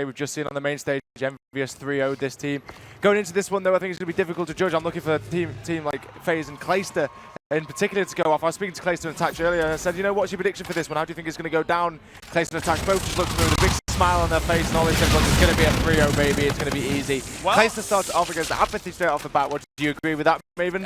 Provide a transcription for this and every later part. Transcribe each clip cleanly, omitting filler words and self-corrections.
we've just seen on the main stage. Envious 3-0'd this team. Going into this one, though, I think it's going to be difficult to judge. I'm looking for a team like FaZe and Clayster in particular to go off. I was speaking to Clayster and Tatch earlier, and I said, you know, what's your prediction for this one? How do you think it's going to go down? Clayster and Tatch both just looked at me with a big smile on their face, and all they said was, it's going to be a 3-0, baby. It's going to be easy. Well, Clayster starts off against the apathy straight off the bat. What, do you agree with that, Maven?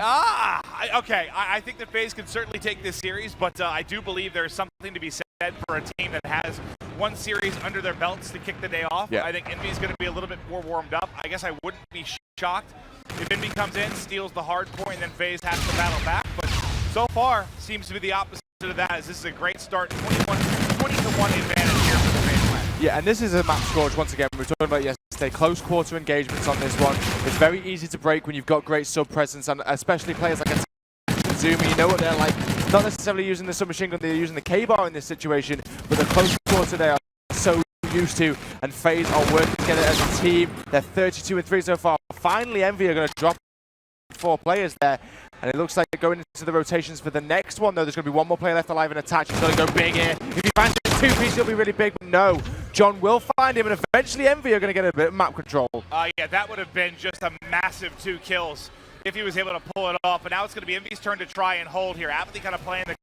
Okay. I think that FaZe can certainly take this series, but I do believe there's something to be said for a team that has one series under their belts to kick the day off. Yeah. I think Envy is going to be a little bit more warmed up. I guess I wouldn't be shocked if Envy comes in, steals the hard point, and then FaZe has to battle back. But so far, seems to be the opposite of that, as this is a great start. 20-1 advantage here for the FaZe plan. Yeah, and this is a map scorch once again. We were talking about yesterday. Close quarter engagements on this one. It's very easy to break when you've got great sub presence, and especially players like Zuma, you know what they're like. Not necessarily using the submachine gun, they're using the K-bar in this situation, but the close quarter they are so used to, and FaZe are working together as a team. They're 32-3 so far. Finally, Envy are going to drop 4 players there, and it looks like they're going into the rotations for the next one, though. There's going to be one more player left alive in Attach. He's going to go big here. If he finds a 2-piece, he'll be really big, but no. John will find him, and eventually Envy are going to get a bit of map control. Yeah, that would have been just a massive 2 kills if he was able to pull it off. But now it's going to be Envy's turn to try and hold here. Apathy kind of playing the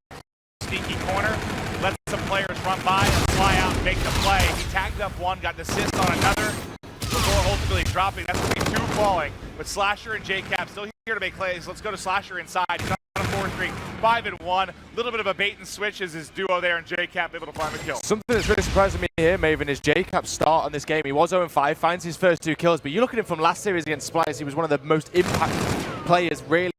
sneaky corner, lets some players run by and fly out and make the play. He tagged up one, got an assist on another, before ultimately dropping. That's going to be 2 falling. But Slasher and JCap still here to make plays. Let's go to Slasher inside. He's on a 4-3, 5-1. A little bit of a bait and switch as his duo there, and JCap able to find the kill. Something that's really surprising me here, Maven, is JCap's start on this game. He was 0-5, finds his first 2 kills, but you look at him from last series against Splice, he was one of the most impactful players really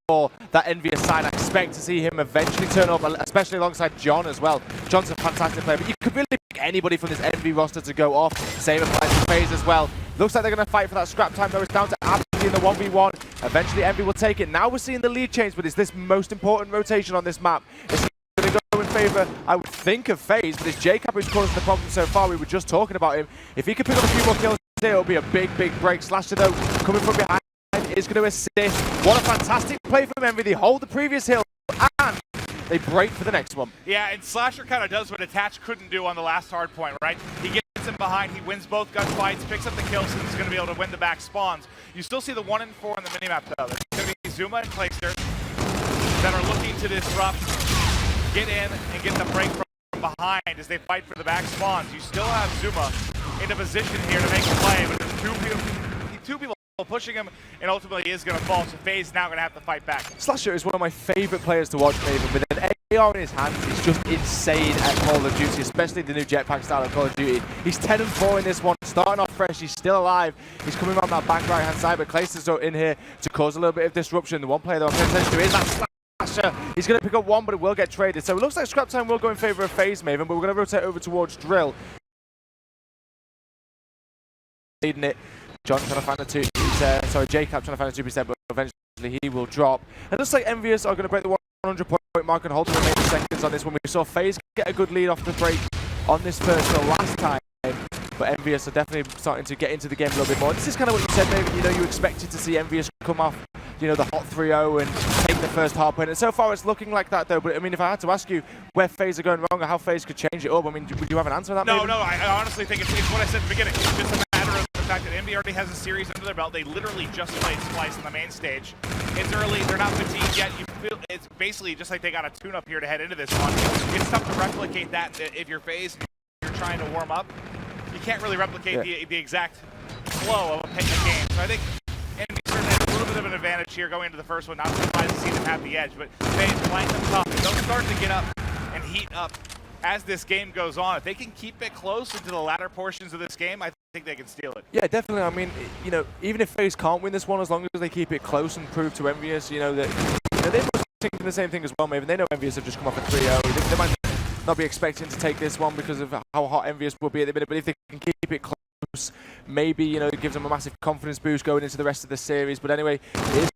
for that Envious side. I expect to see him eventually turn up, especially alongside John as well. John's a fantastic player, but you could really pick anybody from this Envy roster to go off. Same applies to FaZe as well. Looks like they're going to fight for that scrap time, though. It's down to Apathy in the 1v1. Eventually, Envy will take it. Now we're seeing the lead change, but it's this most important rotation on this map. It's going to go in favor, I would think, of FaZe, but it's JCap who's causing the problem so far. We were just talking about him. If he could pick up a few more kills here, it'll be a big, big break. Slasher, though, coming from behind, is going to assist. What a fantastic play from Envy. They hold the previous hill, and they break for the next one. Yeah, and Slasher kind of does what Attach couldn't do on the last hard point, right? He gets him behind, he wins both gunfights, picks up the kills, and he's going to be able to win the back spawns. You still see the 1 and 4 on the minimap, though. There's going to be Zuma and Clayster that are looking to disrupt, get in, and get the break from behind as they fight for the back spawns. You still have Zuma in a position here to make a play, but there's two people pushing him, and ultimately he is going to fall, so FaZe now going to have to fight back. Slasher is one of my favorite players to watch, Maven. With an AR in his hands, he's just insane at Call of Duty, especially the new jetpack style of Call of Duty. He's 10-4 in this one, starting off fresh, he's still alive. He's coming around that back right-hand side, but Clayster's in here to cause a little bit of disruption. The one player that I'm paying attention to is that Slasher. He's going to pick up one, but it will get traded. So it looks like scrap time will go in favor of FaZe, Maven, but we're going to rotate over towards Drill. Leading it. John trying to find a 2-piece there. Sorry, JCap trying to find a 2-piece there, but eventually he will drop. And it looks like Envious are going to break the 100 point mark and hold the remaining seconds on this one. We saw FaZe get a good lead off the break on this first kill last time, but Envious are definitely starting to get into the game a little bit more. This is kind of what you said, maybe, you know, you expected to see Envious come off, you know, the hot 3-0 and take the first hard point. And so far it's looking like that, though. But I mean, if I had to ask you where FaZe are going wrong or how FaZe could change it up, I mean, would you have an answer to that? No, maybe? no, I honestly think it's what I said at the beginning. It's just a matter of the fact that Envy already has a series under their belt. They literally just played Splice on the main stage. It's early, they're not fatigued yet. You feel it's basically just like they got a tune-up here to head into this one. It's tough to replicate that if you're FaZe and you're trying to warm up. You can't really replicate the exact flow of a game. So I think Envy certainly has a little bit of an advantage here going into the first one. Not surprised to see them have the edge, but FaZe playing them tough. They'll start to get up and heat up as this game goes on. If they can keep it close into the latter portions of this game, I think they can steal it. Yeah, definitely. I mean, you know, even if FaZe can't win this one, as long as they keep it close and prove to Envious, you know, that they must think the same thing as well, maybe. They know Envious have just come off a 3-0. They might not be expecting to take this one because of how hot Envious will be at the minute, but if they can keep it close, maybe, you know, it gives them a massive confidence boost going into the rest of the series. But anyway, it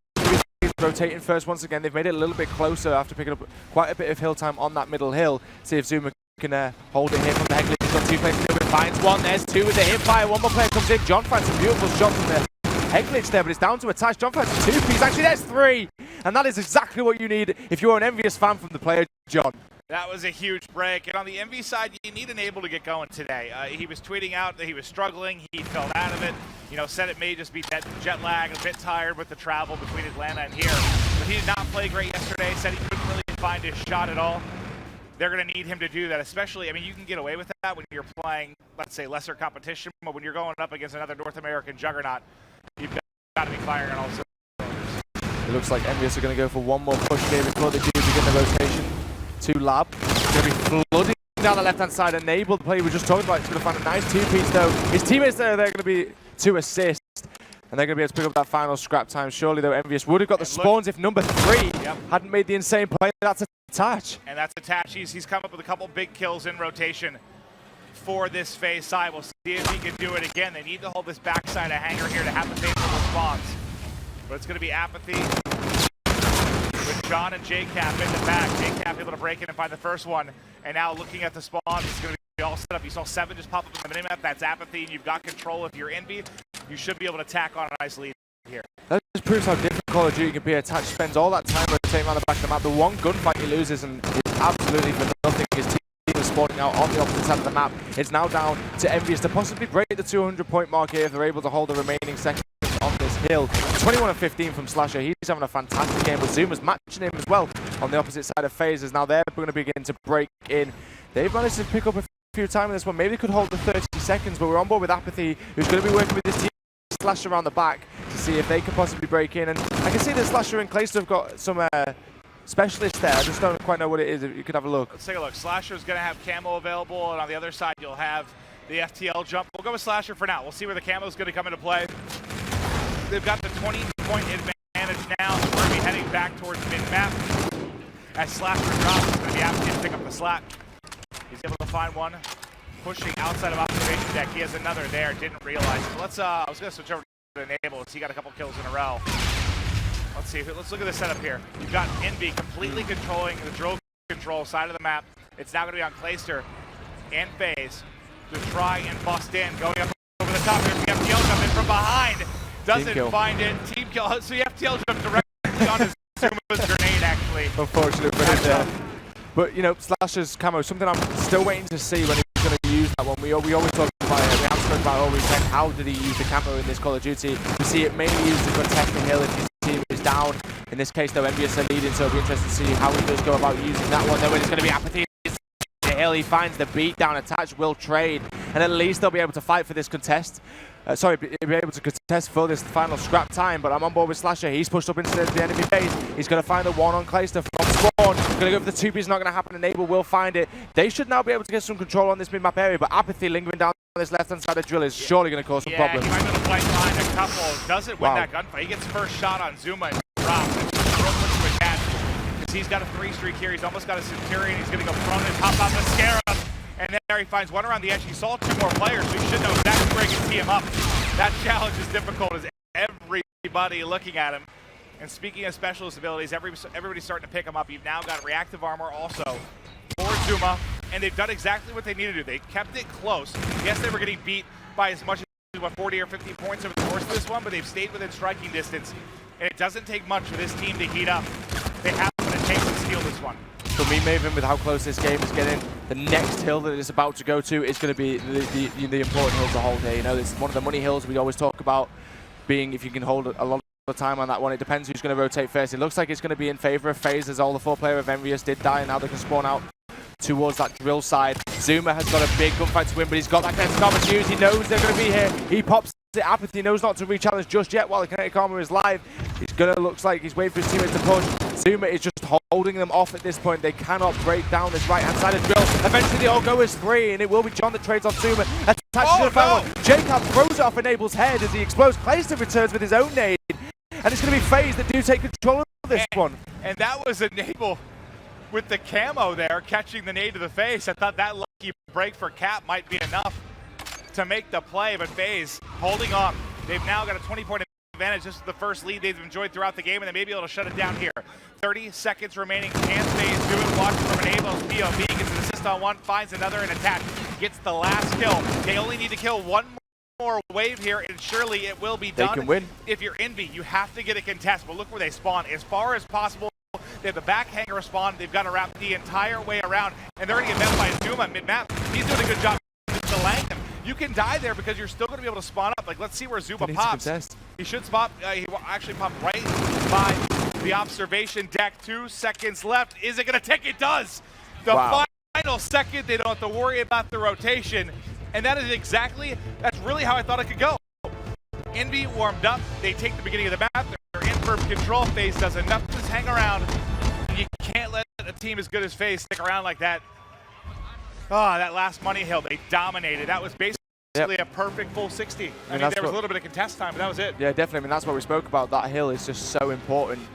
is rotating first once again. They've made it a little bit closer after picking up quite a bit of hill time on that middle hill. See if Zuma can hold it here from the head glitch. He's got 2 players to do it. Finds one. There's 2 with the hip fire. One more player comes in. John finds a beautiful shot from the head glitch there, but it's down to Attach. John finds a 2-piece. Actually, there's 3. And that is exactly what you need if you're an Envious fan from the player, John. That was a huge break. And on the MV side, you need Enable to get going today. He was tweeting out that he was struggling. He fell out of it. You know, said it may just be that jet lag, a bit tired with the travel between Atlanta and here. But he did not play great yesterday. Said he couldn't really find his shot at all. They're going to need him to do that, especially, I mean, you can get away with that when you're playing, let's say, lesser competition, but when you're going up against another North American juggernaut, you've got to be firing on all cylinders. It looks like Envious are going to go for one more push here before they do begin the rotation to Lab. Going to be flooding down the left-hand side. Enable, the player we were just talking about, is going to find a nice two-piece, though. His teammates there, they're going to be to assist. And they're going to be able to pick up that final scrap time. Surely, though, Envious would have got the spawns if number 3 hadn't made the insane play. That's a touch. And that's a touch. He's come up with a couple big kills in rotation for this FaZe side. We'll see if he can do it again. They need to hold this backside of hangar here to have the favorable spawns. But it's going to be Apathy with John and JCap in the back. JCap able to break in and find the first one. And now looking at the spawns, it's going to be all set up. You saw 7 just pop up in the minimap. That's Apathy, and you've got control. If you're Envy, you should be able to tack on a nice lead here. That just proves how difficult Call of Duty can be. Attached spends all that time rotating around the back of the map. The one gunfight he loses and is absolutely for nothing. His team is spawning out on the opposite side of the map. It's now down to Envious to possibly break the 200-point mark here if they're able to hold the remaining seconds on this hill. 21-15 from Slasher. He's having a fantastic game, but Zuma's matching him as well on the opposite side of FaZe. Now they're going to begin to break in. They've managed to pick up a few times in this one. Maybe they could hold the 30 seconds, but we're on board with Apathy, who's going to be working with his team Slasher around the back to see if they can possibly break in. And I can see that Slasher and Clayster have got some specialists there. I just don't quite know what it is. If you could have a look. Let's take a look. Slasher's going to have camo available, and on the other side you'll have the FTL jump. We'll go with Slasher for now. We'll see where the camo is going to come into play. They've got the 20-point advantage now. So we're going to be heading back towards mid-map. As Slasher drops, it's going to be Apathy to pick up the slack. He's able to find one. Pushing outside of observation deck. He has another there, didn't realize. So let's I was gonna switch over to Enable. He got a couple kills in a row. Let's see, let's look at the setup here. You've got Envy completely controlling the drill control side of the map. It's now gonna be on Clayster and FaZe to try and bust in. Going up over the top here, the FTL jump in from behind. Doesn't find it. Team kill. So the FTL jump directly on his Zuma's grenade, actually. Unfortunate for him there. But, you know, Slasher's camo, something I'm still waiting to see when he's going to use that one. We always talk about it. We have spoken about it all weekend. How did he use the camo in this Call of Duty? We see it mainly used to protect the hill if his team is down. In this case, though, Envious are leading, so it'll be interesting to see how he does go about using that one. Though it's going to be Apathy. The hill, he finds the beat down. Attach will trade, and at least they'll be able to fight for this contest. Sorry, be able to contest for this final scrap time, but I'm on board with Slasher. He's pushed up into the enemy base. He's going to find the one on Clayster from spawn. Going to go for the 2P, not going to happen. Enable will find it. They should now be able to get some control on this mid-map area, but Apathy lingering down this left-hand side of drill is surely going to cause some problems. He might be able to fight behind a couple. Doesn't win that gunfight. He gets first shot on Zuma and drops. Real quick to attach. Because he's got a 3-streak here. He's almost got a Centurion. He's going to go prone and pop out the Scarab. And there he finds one around the edge. He saw 2 more players, so he should know exactly where he can tee him up. That challenge is difficult as everybody looking at him. And speaking of specialist abilities, everybody's starting to pick him up. You've now got reactive armor also for Zuma, and they've done exactly what they needed to do. They kept it close. Yes, they were getting beat by as much as, what, 40 or 50 points over the course of this one, but they've stayed within striking distance. And it doesn't take much for this team to heat up. They have what it takes to steal this one. For me, Maven, with how close this game is getting, the next hill that it's about to go to is going to be the important hill to hold here. You know, it's one of the money hills we always talk about being if you can hold a lot of time on that one. It depends who's going to rotate first. It looks like it's going to be in favor of FaZe, as all the 4-player of Envious did die, and now they can spawn out towards that drill side. Zuma has got a big gunfight to win, but he's got that kinetic armor to use. He knows they're going to be here. He pops it. Apathy knows not to re-challenge just yet while the kinetic armor is live. He's going to, looks like he's waiting for his teammates to push. Zuma is just holding them off at this point. They cannot break down this right-hand side of drill. Eventually they all go as 3, and it will be John that trades on Zuma. Attaches to the final one. Jacob throws it off Enable's head as he explodes. Clayster returns with his own nade. And it's going to be FaZe that do take control of this one. And that was Enable with the camo there, catching the nade to the face. I thought that lucky break for Cap might be enough to make the play, but FaZe holding on. They've now got a 20-point advantage. This is the first lead they've enjoyed throughout the game, and they may be able to shut it down here. 30 seconds remaining. Can FaZe do it? Watch from Enable's POV. Gets an assist on one, finds another, and attach. Gets the last kill. They only need to kill one more wave here, and surely it will be done. They can win. If you're Envy, you have to get a contest, but look where they spawn. As far as possible, They have the back hanger respawn. They've got to wrap the entire way around, and they're going to get met by Zuma mid-map. He's doing a good job delaying them. You can die there because you're still going to be able to spawn up. Like, let's see where Zuma pops. He should spot. He will actually pop right by the observation deck. 2 seconds left. Is it going to tick? It does. The final second, they don't have to worry about the rotation. And that is exactly, that's really how I thought it could go. Envy warmed up. They take the beginning of the map. They're in firm control. FaZe does enough to just hang around. You can't let a team as good as FaZe stick around like that. Oh, that last money hill, they dominated. That was basically a perfect full 60. I mean, there was a little bit of contest time, but that was it. Yeah, definitely. I mean, that's what we spoke about. That hill is just so important.